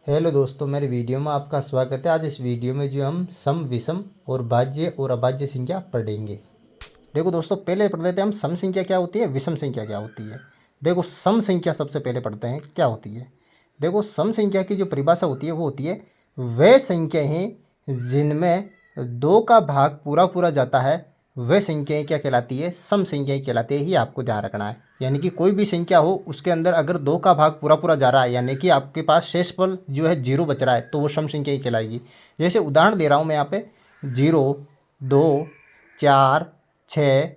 Hello दोस्तों, मेरे video में आपका स्वागत है। आज इस वीडियो में जो हम सम, विषम और भाज्य और अभाज्य संख्या पढ़ेंगे। देखो दोस्तों, पहले पढ़ लेते हैं हम सम संख्या क्या होती है, विषम संख्या क्या होती है। देखो सम संख्या सबसे पहले पढ़ते हैं क्या होती है। देखो सम संख्या की जो परिभाषा होती है वो होती है वह संख्याएं जिनमें दो का भाग पूरा पूरा जाता है वह संख्याएं क्या कहलाती है, सम संख्याएं कहलाती है। ही आपको ध्यान रखना है। यानी कि कोई भी संख्या हो उसके अंदर अगर दो का भाग पूरा पूरा जा रहा है यानी कि आपके पास शेषफल जो है जीरो बच रहा है तो वो सम संख्या ही कहलाएगी। जैसे उदाहरण दे रहा हूँ मैं यहाँ पे 0, 2, 4, 6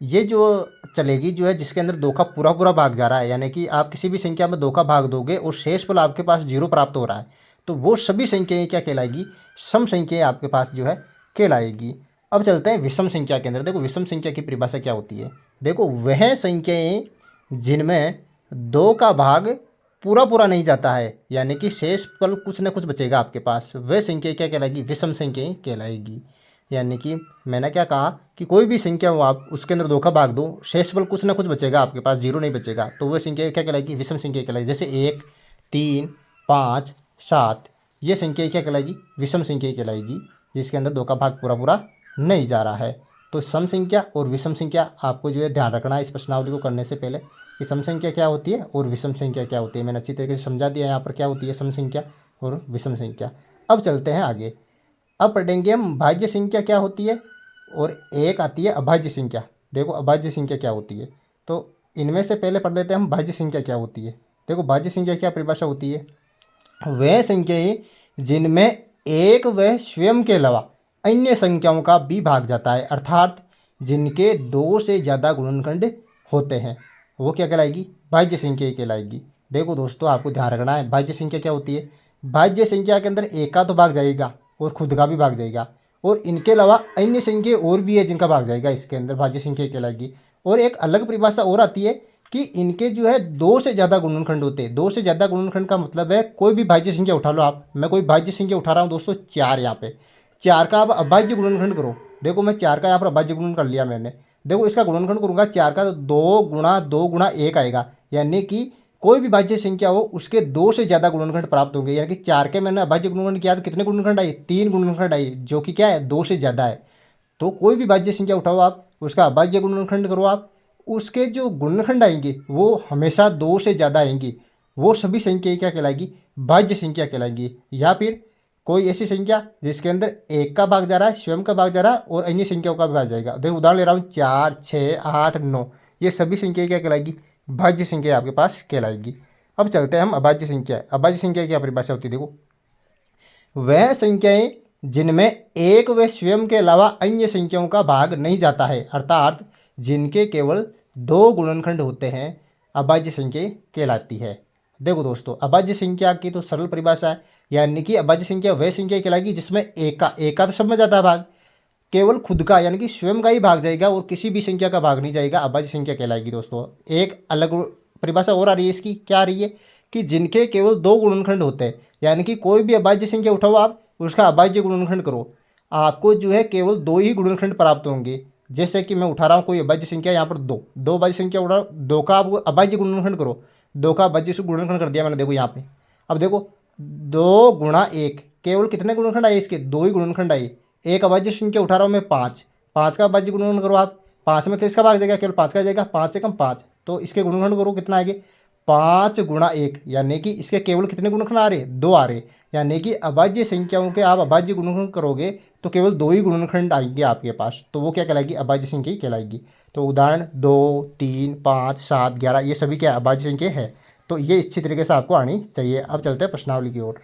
ये जो चलेगी जो है जिसके अंदर दो का पूरा पूरा भाग जा रहा है यानी कि आप किसी भी संख्या में दो का भाग दोगे और शेषफल आपके पास जीरो प्राप्त हो रहा है तो वो सभी संख्याएं क्या कहलाएगी, सम संख्याएं आपके पास जो है कहलाएगी। अब चलते हैं विषम संख्या के अंदर। देखो विषम संख्या की परिभाषा क्या होती है। देखो वह संख्याएं जिनमें दो का भाग पूरा पूरा नहीं जाता है यानी कि शेषफल कुछ ना कुछ बचेगा आपके पास, वह संख्या क्या कहलाएगी, विषम संख्याएं कहलाएगी। यानी कि मैंने क्या कहा कि कोई भी संख्या हो आप उसके अंदर दो का भाग दो, शेषफल कुछ ना कुछ बचेगा आपके पास, जीरो नहीं बचेगा, तो वह संख्या क्या कहलाएगी, विषम संख्या कहलाएगी। जैसे 1, 3, 5, 7 ये संख्या क्या कहलाएगी, विषम संख्या कहलाएगी जिसके अंदर दो का भाग पूरा पूरा नहीं जा रहा है। तो सम संख्या और विषम संख्या आपको जो है ध्यान रखना है इस प्रश्नावली को करने से पहले कि सम संख्या क्या होती है और विषम संख्या क्या होती है। मैंने अच्छी तरीके से समझा दिया यहाँ पर क्या होती है सम संख्या और विषम संख्या। अब चलते हैं आगे। अब पढ़ेंगे हम भाज्य संख्या क्या होती है और एक आती है अभाज्य संख्या। देखो अभाज्य संख्या क्या होती है, तो इनमें से पहले पढ़ लेते हैं हम भाज्य संख्या क्या होती है। देखो भाज्य संख्या क्या परिभाषा होती है, वह संख्याएं जिनमें एक व स्वयं के अलावा अन्य संख्याओं का भी भाग जाता है अर्थात जिनके दो से ज़्यादा गुणनखंड होते हैं वो क्या कहलाएगी, भाज्य संख्या कहलाएगी। देखो दोस्तों आपको ध्यान रखना है भाज्य संख्या क्या होती है। भाज्य संख्या के अंदर एक का तो भाग जाएगा और खुद का भी भाग जाएगा और इनके अलावा अन्य संख्या और भी है जिनका भाग जाएगा, इसके अंदर भाज्य संख्या कहलाएगी। और एक अलग परिभाषा और आती है कि इनके जो है दो से ज़्यादा गुणनखंड होते हैं। दो से ज़्यादा गुणनखंड का मतलब है कोई भी भाज्य संख्या उठा लो आप, मैं कोई भाज्य संख्या उठा रहा हूँ दोस्तों 4, यहाँ पे 4 का आप अभाज्य गुणनखंड करो। देखो मैं 4 का यहाँ पर अभाज्य गुणन कर लिया मैंने। देखो इसका गुणनखंड करूँगा 4 का तो 2 गुणा 1 आएगा यानी कि कोई भी भाज्य संख्या हो उसके दो से ज़्यादा गुणनखंड प्राप्त होंगे। यानी कि 4 के मैंने अभाज्य गुणनखंड किया तो कितने गुणनखंड आए, 3 गुणनखंड आए जो कि क्या है, दो से ज़्यादा है। तो कोई भी भाज्य संख्या उठाओ आप उसका अभाज्य गुणनखंड करो आप, उसके जो गुणनखंड आएंगे वो हमेशा दो से ज़्यादा आएंगी, वो सभी संख्या क्या कहलाएगी, भाज्य संख्या कहलाएंगी। या फिर कोई ऐसी संख्या जिसके अंदर एक का भाग जा रहा है, स्वयं का भाग जा रहा है और अन्य संख्याओं का भी भाग जाएगा। देखो उदाहरण ले रहा हूँ 4, 6, 8, 9 ये सभी संख्या क्या कहलाएगी, भाज्य संख्या आपके पास कहलाएगी। अब चलते हैं हम अभाज्य संख्या। अभाज्य संख्या की क्या परिभाषा होती है। देखो वह संख्याएं जिनमें एक व स्वयं के अलावा अन्य संख्याओं का भाग नहीं जाता है अर्थात जिनके केवल दो गुणनखंड होते हैं अभाज्य संख्या कहलाती है। देखो दोस्तों अभाज्य संख्या की तो सरल परिभाषा है, यानी कि अभाज्य संख्या वह संख्या कहलाएगी जिसमें एक का तो सब में जाता है भाग, केवल खुद का यानी कि स्वयं का ही भाग जाएगा और किसी भी संख्या का भाग नहीं जाएगा, अभाज्य संख्या कहलाएगी। दोस्तों एक अलग परिभाषा और आ रही है इसकी, क्या आ रही है कि जिनके केवल दो गुणनखंड होते हैं। यानी कि कोई भी अभाज्य संख्या उठाओ आप उसका अभाज्य गुणनखंड करो, आपको जो है केवल दो ही गुणनखंड प्राप्त होंगे। जैसे कि मैं उठा रहा हूँ कोई अभाज्य संख्या, यहाँ पर दो अभाज्य संख्या उठा, दो का आप अभाज्य गुणनखंड करो, दो का अभाज्य से गुणनखंड कर दिया मैंने। देखो यहाँ पे अब देखो 2 गुणा 1 केवल कितने गुणनखंड आए, इसके दो ही गुणनखंड आए। एक अभाज्य संख्या उठा रहा हूँ मैं 5, 5 का अभाज्य गुणनखंड करो आप, 5 में किसका भाग जाएगा, केवल 5 का जाएगा, 5 से कम 5 तो इसके गुणनखंड करो कितना आएगा, 5 गुणा 1 यानी कि इसके केवल कितने गुणनखंड आ रहे, दो आ रहे। यानी कि अभाज्य संख्याओं के आप अभाज्य गुणनखंड करोगे तो केवल दो ही गुणनखंड आएंगे आपके पास, तो वो क्या कहलाएगी, अभाज्य संख्या ही कहलाएगी। तो उदाहरण 2, 3, 5, 7, 11 ये सभी क्या अभाज्य संख्या है। तो ये अच्छी तरीके से आपको आनी चाहिए। अब चलते हैं प्रश्नावली की ओर।